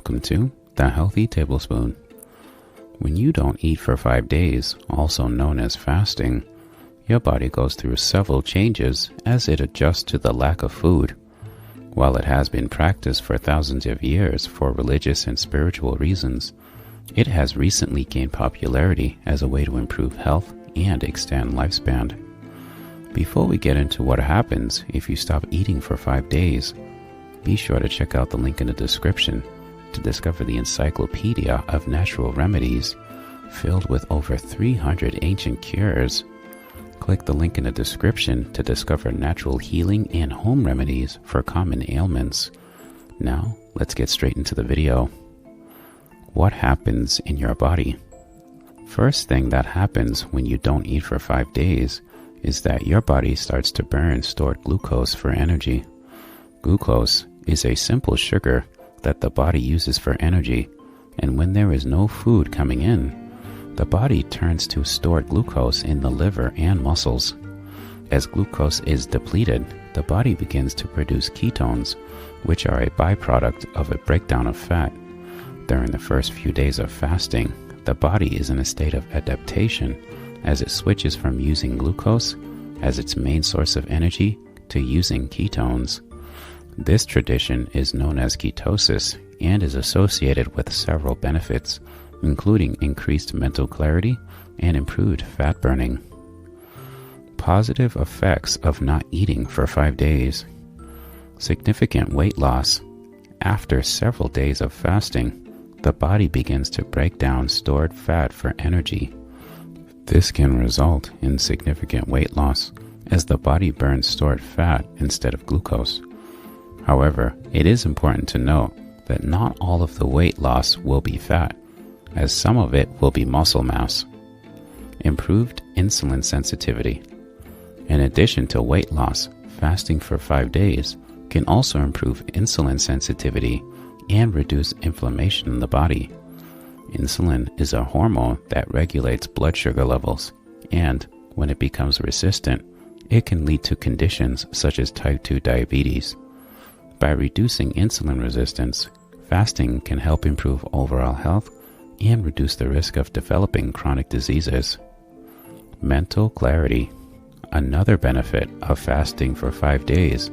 Welcome to the Healthy Tablespoon. When you don't eat for 5 days, also known as fasting, your body goes through several changes as it adjusts to the lack of food. While it has been practiced for thousands of years for religious and spiritual reasons, it has recently gained popularity as a way to improve health and extend lifespan. Before we get into what happens if you stop eating for 5 days, be sure to check out the link in the description to discover the encyclopedia of natural remedies filled with over 300 ancient cures. Click the link in the description to discover natural healing and home remedies for common ailments. Now, let's get straight into the video. What happens in your body? First thing that happens when you don't eat for 5 days is that your body starts to burn stored glucose for energy. Glucose is a simple sugar that the body uses for energy, and when there is no food coming in, the body turns to stored glucose in the liver and muscles. As glucose is depleted, the body begins to produce ketones, which are a byproduct of a breakdown of fat. During the first few days of fasting, the body is in a state of adaptation as it switches from using glucose as its main source of energy to using ketones. This tradition is known as ketosis and is associated with several benefits, including increased mental clarity and improved fat burning. Positive effects of not eating for 5 days. Significant weight loss. After several days of fasting, the body begins to break down stored fat for energy. This can result in significant weight loss as the body burns stored fat instead of glucose. However, it is important to note that not all of the weight loss will be fat, as some of it will be muscle mass. Improved insulin sensitivity. In addition to weight loss, fasting for 5 days can also improve insulin sensitivity and reduce inflammation in the body. Insulin is a hormone that regulates blood sugar levels, and when it becomes resistant, it can lead to conditions such as type 2 diabetes. By reducing insulin resistance, fasting can help improve overall health and reduce the risk of developing chronic diseases. Mental clarity. Another benefit of fasting for 5 days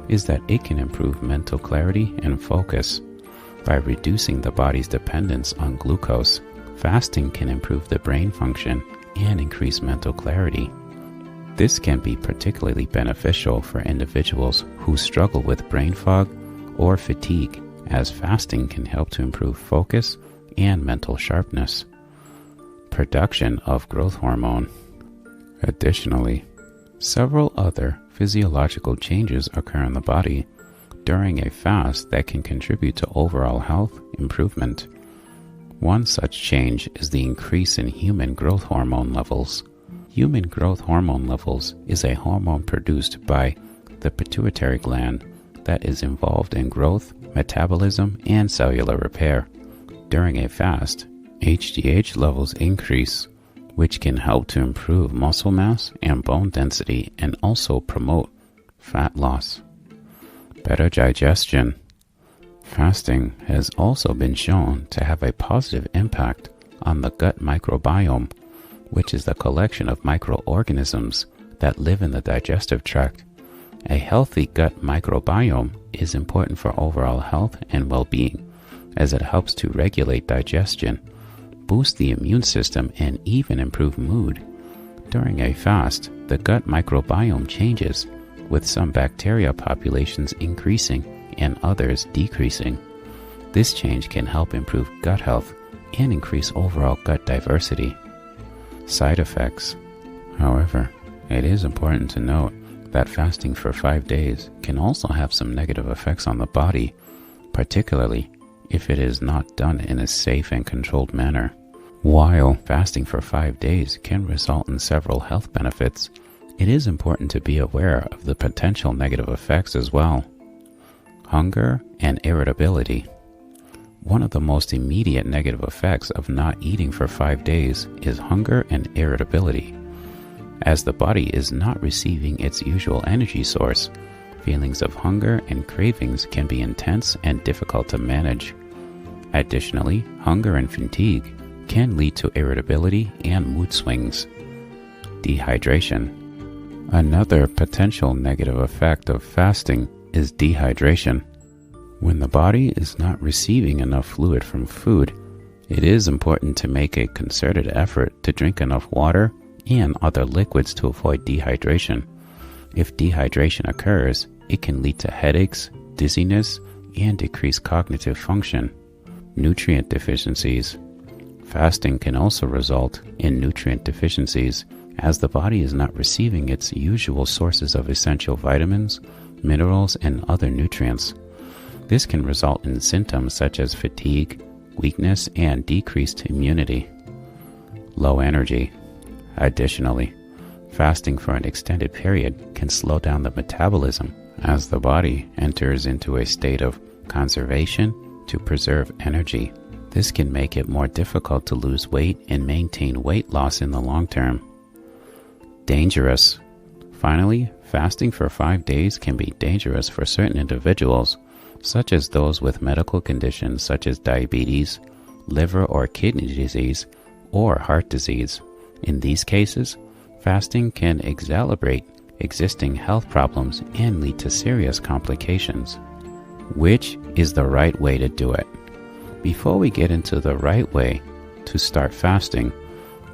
is that it can improve mental clarity and focus. By reducing the body's dependence on glucose, fasting can improve the brain function and increase mental clarity. This can be particularly beneficial for individuals who struggle with brain fog or fatigue, as fasting can help to improve focus and mental sharpness. Production of growth hormone. Additionally, several other physiological changes occur in the body during a fast that can contribute to overall health improvement. One such change is the increase in human growth hormone levels. Human growth hormone levels is a hormone produced by the pituitary gland that is involved in growth, metabolism, and cellular repair. During a fast, HGH levels increase, which can help to improve muscle mass and bone density and also promote fat loss. Better digestion. Fasting has also been shown to have a positive impact on the gut microbiome, which is the collection of microorganisms that live in the digestive tract. A healthy gut microbiome is important for overall health and well-being, as it helps to regulate digestion, boost the immune system, and even improve mood. During a fast, the gut microbiome changes, with some bacteria populations increasing and others decreasing. This change can help improve gut health and increase overall gut diversity. Side effects. However, it is important to note that fasting for 5 days can also have some negative effects on the body, particularly if it is not done in a safe and controlled manner. While fasting for 5 days can result in several health benefits, it is important to be aware of the potential negative effects as well. Hunger and irritability. One of the most immediate negative effects of not eating for 5 days is hunger and irritability. As the body is not receiving its usual energy source, feelings of hunger and cravings can be intense and difficult to manage. Additionally, hunger and fatigue can lead to irritability and mood swings. Dehydration. Another potential negative effect of fasting is dehydration. When the body is not receiving enough fluid from food, it is important to make a concerted effort to drink enough water and other liquids to avoid dehydration. If dehydration occurs, it can lead to headaches, dizziness, and decreased cognitive function. Nutrient deficiencies. Fasting can also result in nutrient deficiencies as the body is not receiving its usual sources of essential vitamins, minerals, and other nutrients. This can result in symptoms such as fatigue, weakness, and decreased immunity. Low energy. Additionally, fasting for an extended period can slow down the metabolism as the body enters into a state of conservation to preserve energy. This can make it more difficult to lose weight and maintain weight loss in the long term. Dangerous. Finally, fasting for 5 days can be dangerous for certain individuals, such as those with medical conditions such as diabetes, liver or kidney disease, or heart disease. In these cases, fasting can exacerbate existing health problems and lead to serious complications. Which is the right way to do it? Before we get into the right way to start fasting,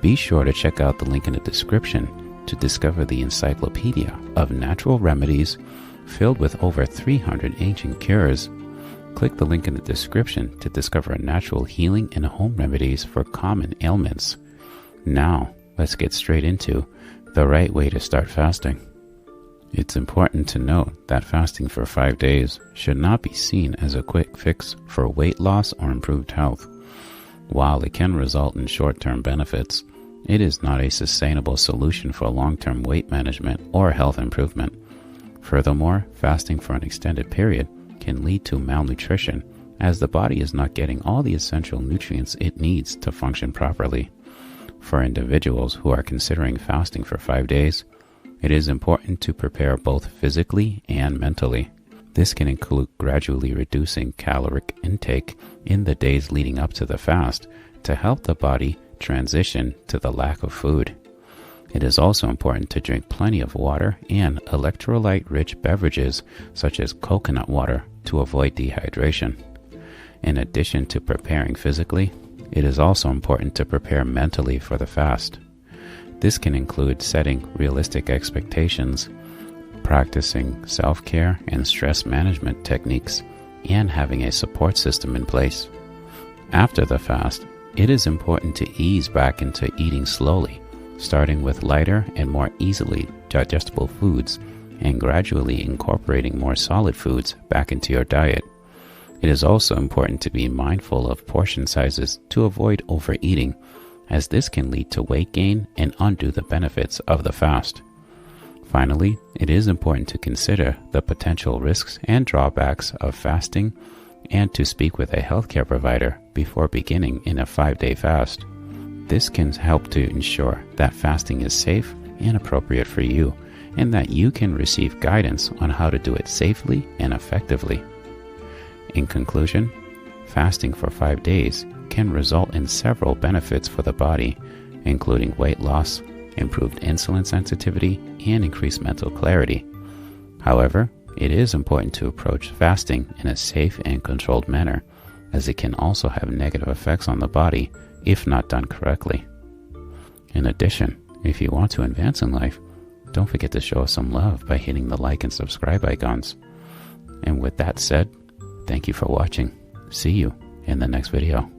be sure to check out the link in the description to discover the encyclopedia of natural remedies filled with over 300 ancient cures. Click the link in the description to discover natural healing and home remedies for common ailments. Now, let's get straight into the right way to start fasting. It's important to note that fasting for 5 days should not be seen as a quick fix for weight loss or improved health. While it can result in short-term benefits, it is not a sustainable solution for long-term weight management or health improvement. Furthermore, fasting for an extended period can lead to malnutrition as the body is not getting all the essential nutrients it needs to function properly. For individuals who are considering fasting for 5 days, it is important to prepare both physically and mentally. This can include gradually reducing caloric intake in the days leading up to the fast to help the body transition to the lack of food. It is also important to drink plenty of water and electrolyte-rich beverages such as coconut water to avoid dehydration. In addition to preparing physically, it is also important to prepare mentally for the fast. This can include setting realistic expectations, practicing self-care and stress management techniques, and having a support system in place. After the fast, it is important to ease back into eating slowly, starting with lighter and more easily digestible foods and gradually incorporating more solid foods back into your diet. It is also important to be mindful of portion sizes to avoid overeating, as this can lead to weight gain and undo the benefits of the fast. Finally, it is important to consider the potential risks and drawbacks of fasting and to speak with a healthcare provider before beginning in a 5-day fast. This can help to ensure that fasting is safe and appropriate for you, and that you can receive guidance on how to do it safely and effectively. In conclusion, fasting for 5 days can result in several benefits for the body, including weight loss, improved insulin sensitivity, and increased mental clarity. However, it is important to approach fasting in a safe and controlled manner, as it can also have negative effects on the body if not done correctly. In addition, if you want to advance in life, don't forget to show us some love by hitting the like and subscribe icons. And with that said, thank you for watching. See you in the next video.